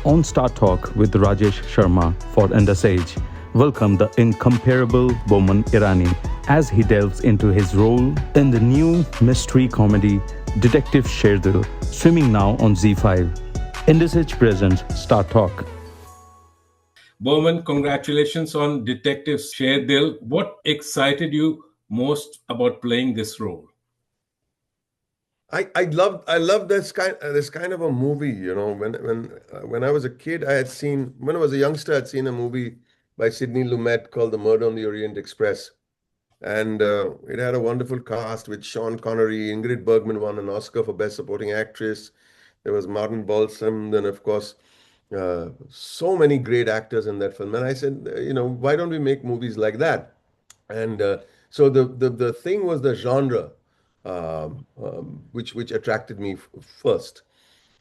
On Star Talk with Rajesh Sharma for Indus Age, welcome the incomparable Boman Irani as he delves into his role in the new mystery comedy Detective Sherdil, streaming now on Z5. Indus Age presents Star Talk. Bowman, congratulations on Detective Sherdil. What excited you most about playing this role? I love this kind of a movie. When I was a kid, when I was a youngster, I'd seen a movie by Sidney Lumet called The Murder on the Orient Express, and it had a wonderful cast with Sean Connery. Ingrid Bergman won an Oscar for Best Supporting Actress. There was Martin Balsam, then of course, so many great actors in that film. And I said, why don't we make movies like that? And so the thing was the genre, which attracted me first.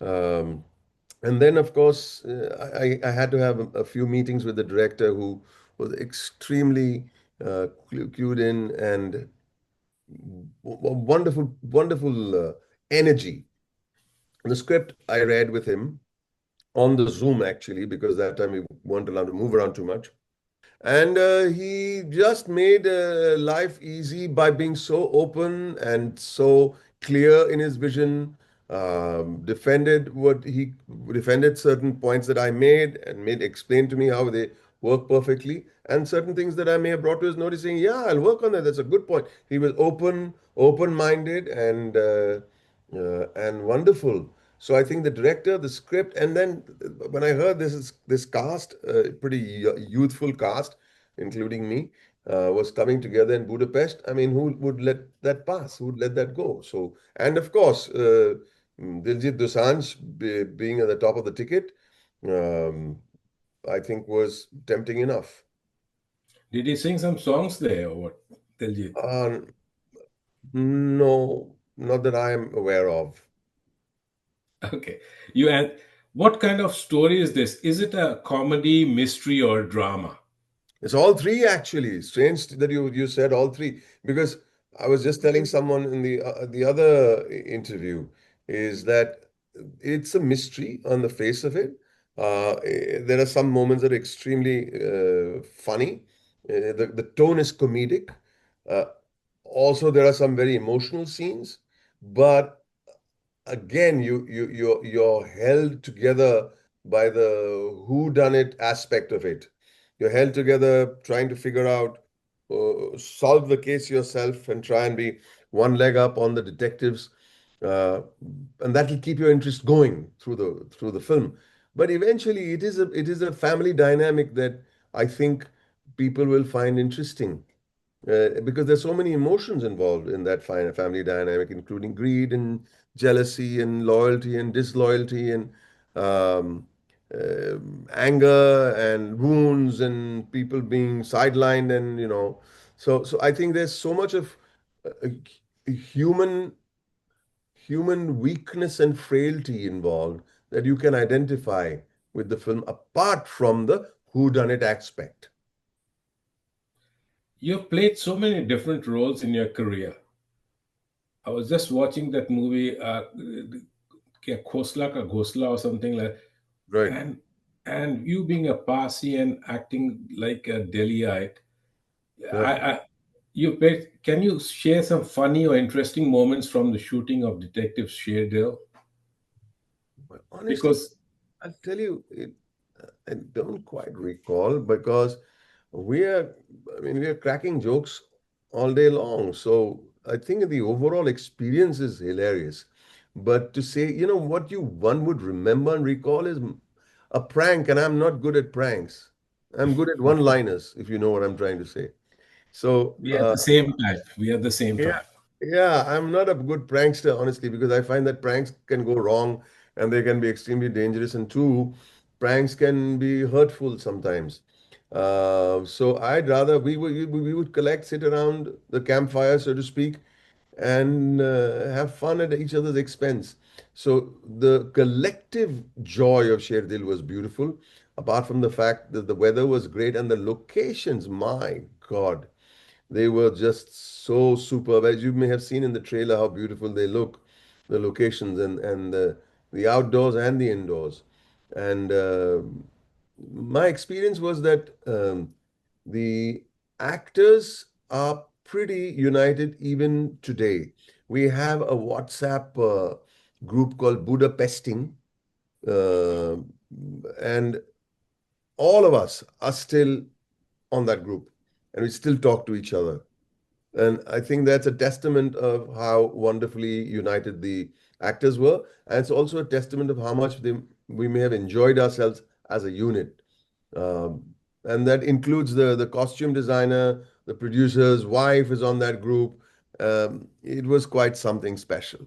Um, and then, of course, I had to have a few meetings with the director who was extremely clued in and wonderful, wonderful energy. The script I read with him on the Zoom actually, because that time we weren't allowed to move around too much. And he just made life easy by being so open and so clear in his vision. Defended what he defended certain points that I made and made explain to me how they work perfectly, and certain things that I may have brought to his notice, saying, "Yeah, I'll work on that. That's a good point." He was open-minded, and wonderful. So I think the director, the script, and then when I heard this cast, pretty youthful cast, including me, was coming together in Budapest. I mean, who would let that pass? Who would let that go? So, and of course, Diljit Dosanjh being at the top of the ticket, um, I think was tempting enough. Did he sing some songs there or what, Diljit? Uh, no, not that I am aware of. Okay. You and what kind of story is this? Is it a comedy, mystery, or drama? It's all three actually. Strange that you said all three, because I was just telling someone in the other interview is that it's a mystery on the face of it. There are some moments that are extremely funny. The tone is comedic. Uh, Also, there are some very emotional scenes, but again, you're held together by the who done it aspect of it. You're held together trying to figure out, solve the case yourself and try and be one leg up on the detectives, uh, and that will keep your interest going through the film. But eventually, it is a family dynamic that I think people will find interesting, because there's so many emotions involved in that family dynamic, including greed and jealousy and loyalty and disloyalty and um, anger and wounds and people being sidelined, and so I think there's so much of human human weakness and frailty involved that you can identify with the film apart from the whodunit aspect. You've played so many different roles in your career. I was just watching that movie, Kya Khosla Ka Ghosla or something like, Right. and and you being a Parsi and acting like a Delhiite. Yeah. Can you share some funny or interesting moments from the shooting of Detective Sherdil? But honestly, Because I'll tell you, I don't quite recall, because we are, I mean, we are cracking jokes all day long. So I think the overall experience is hilarious. But to say, what one would remember and recall is a prank, and I'm not good at pranks. I'm good at one-liners, if you know what I'm trying to say. So, we are the same type. We are the same yeah, type. yeah, I'm not a good prankster, honestly, because I find that pranks can go wrong and they can be extremely dangerous. And two, pranks can be hurtful sometimes. So I'd rather we would collect, sit around the campfire, so to speak, and have fun at each other's expense. So the collective joy of Sherdil was beautiful, apart from the fact that the weather was great and the locations, my God. They were just so superb. As you may have seen in the trailer, how beautiful they look, the locations and the outdoors and the indoors. And my experience was that the actors are pretty united even today. We have a WhatsApp group called Budapesting, uh, and all of us are still on that group, and we still talk to each other. And I think that's a testament of how wonderfully united the actors were. And it's also a testament of how much we may have enjoyed ourselves as a unit. Um, and that includes the costume designer, the producer's wife is on that group. It was quite something special.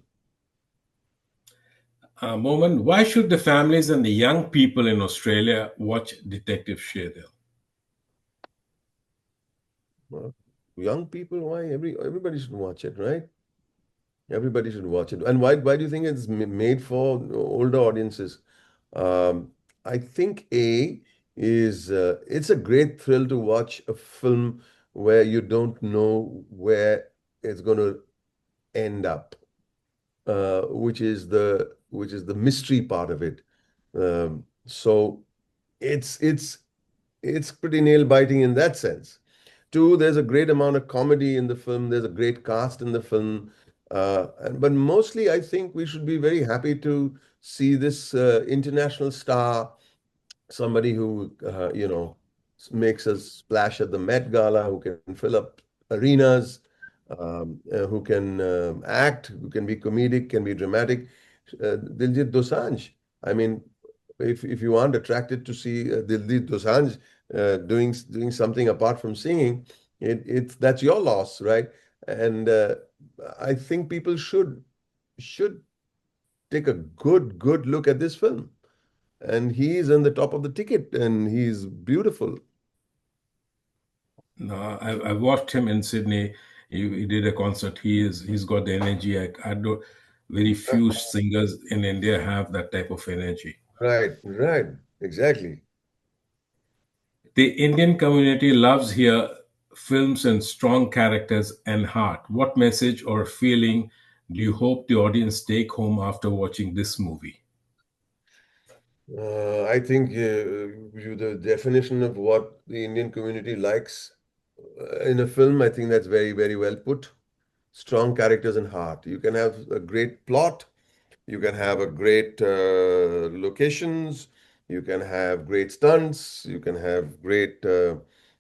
Moment, why should the families and the young people in Australia watch Detective Sherdil? Well, young people, why everybody should watch it, right? Everybody should watch it. And why do you think it's made for older audiences? Um, I think it's a great thrill to watch a film where you don't know where it's going to end up, which is the mystery part of it. So it's pretty nail biting in that sense. Two, there's a great amount of comedy in the film. There's a great cast in the film. But mostly, I think we should be very happy to see this international star, somebody who, makes a splash at the Met Gala, who can fill up arenas, who can act, who can be comedic, can be dramatic. Diljit Dosanjh. I mean, if you aren't attracted to see Diljit Dosanjh doing something apart from singing, it's that's your loss, right? And I think people should take a good look at this film. And he's on the top of the ticket, and he's beautiful. No, I watched him in Sydney. He did a concert. He's got the energy. I don't. Very few singers in India have that type of energy. Right, right, exactly. The Indian community loves here films and strong characters and heart. What message or feeling do you hope the audience take home after watching this movie? I think the definition of what the Indian community likes in a film, I think that's very, very well put. Strong characters and heart. You can have a great plot, you can have a great locations, you can have great stunts, you can have great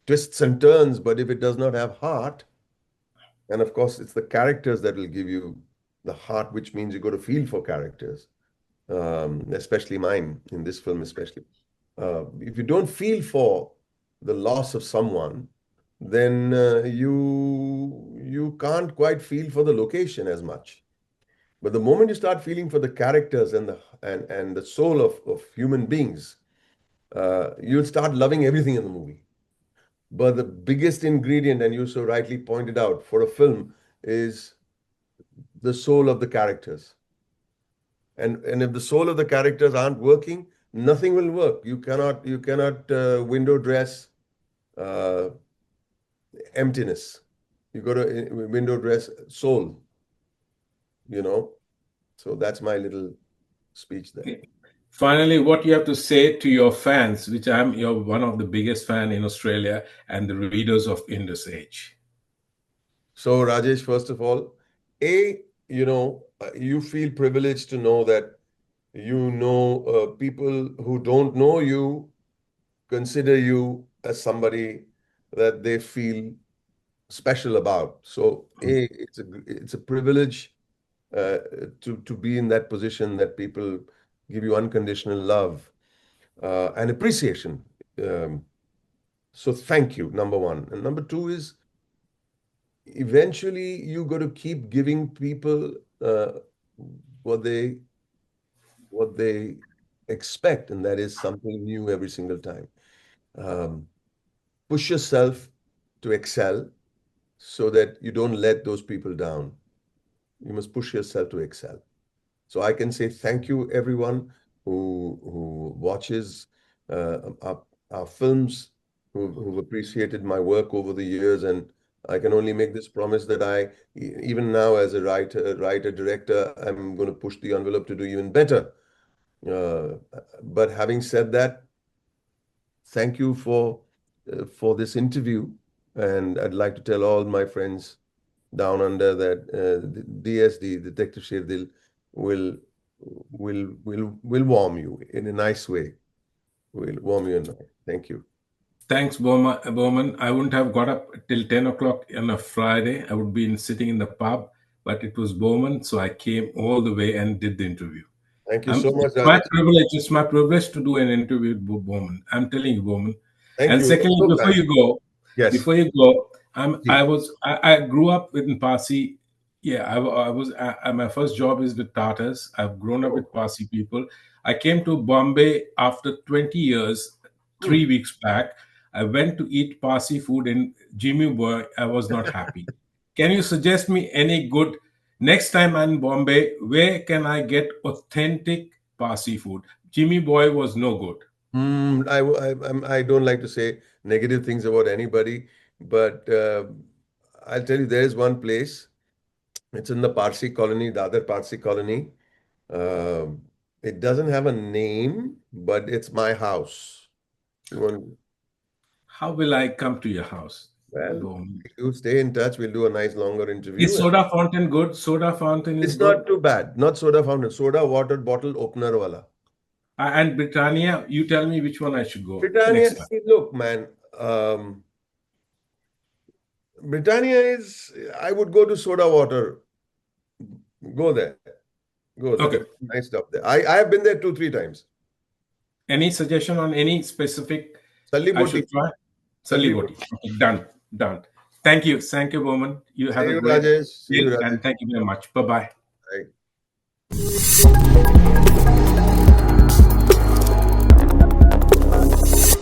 twists and turns, but if it does not have heart, and of course, it's the characters that will give you the heart, which means you got to feel for characters, especially mine in this film, especially. If you don't feel for the loss of someone, then you can't quite feel for the location as much. But the moment you start feeling for the characters and the soul of human beings, you'll start loving everything in the movie. But the biggest ingredient, and you so rightly pointed out, for a film is the soul of the characters. And if the soul of the characters aren't working, nothing will work. You cannot window dress uh, emptiness. You got to window dress soul, you know. So that's my little speech there. Finally, what you have to say to your fans, which you're one of the biggest fan in Australia, and the readers of Indus Age. So Rajesh, first of all, you feel privileged to know that people who don't know you consider you as somebody that they feel special about. So it's a privilege uh, to be in that position that people give you unconditional love and appreciation. Um, so thank you, number one. And number two is eventually you got to keep giving people what they what they expect, and that is something new every single time. Um, Push yourself to excel so that you don't let those people down. You must push yourself to excel. So I can say thank you everyone who watches our films, who've appreciated my work over the years, and I can only make this promise that even now as a writer director, I'm going to push the envelope to do even better. Uh, but having said that, thank you for this interview, and I'd like to tell all my friends down under that the DSD, Detective Sherdil, will will warm you in a nice way. Will warm you in a nice. Thank you. Thanks, Bowman. I wouldn't have got up till 10 o'clock on a Friday. I would be sitting in the pub, but it was Bowman, so I came all the way and did the interview. Thank you so much, It's my Rajesh. privilege. It's my privilege to do an interview with Bowman. I'm telling you, Bowman. Thank And you. You're secondly, so kind. Yes. before you go, Please. I grew up in Parsi. Yeah, my first job is with Tatars. I've grown up Oh. with Parsi people. I came to Bombay after 20 years, Hmm. 3 weeks back. I went to eat Parsi food in Jimmy Boy. I was not happy. Can you suggest me any good next time I'm in Bombay? Where can I get authentic Parsi food? Jimmy Boy was no good. I don't like to say negative things about anybody, but I'll tell you there is one place. It's in the Parsi colony, the other Parsi colony. Um, it doesn't have a name, but it's my house. You want, How will I come to your house? well, Boom. you stay in touch. We'll do a nice longer Is interview. soda fountain good? Soda fountain is It's good. not too bad. Not soda fountain, soda water bottle opener wala. And Britannia, you tell me which one I should go Britannia, next time. see, look, man. Britannia is, I would go to soda water. Go there. Go there. Okay. There's nice stuff there. I have been there 2, 3 times. Any suggestion on any specific Salli I Boti. should try? Salli Saliboti. Boti. Okay, done. Done. Thank you. Thank you, Bowman. You See have a you, great Rajesh. See day you, Rajesh. and thank you very much. Bye bye. Bye.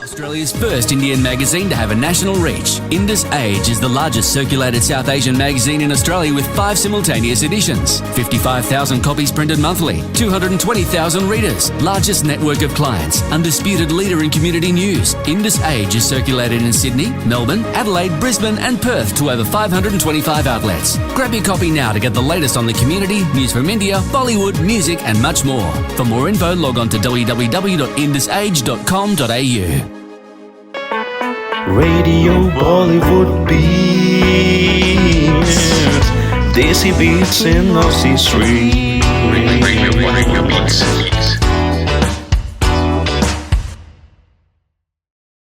Australia's first Indian magazine to have a national reach. Indus Age is the largest circulated South Asian magazine in Australia with 5 simultaneous editions. 55,000 copies printed monthly. 220,000 readers. Largest network of clients. Undisputed leader in community news. Indus Age is circulated in Sydney, Melbourne, Adelaide, Brisbane and Perth to over 525 outlets. Grab your copy now to get the latest on the community, news from India, Bollywood, music and much more. For more info, log on to www.indusage.com.au. Radio Bollywood beats, Desi beats in Aussie street. Radio beats.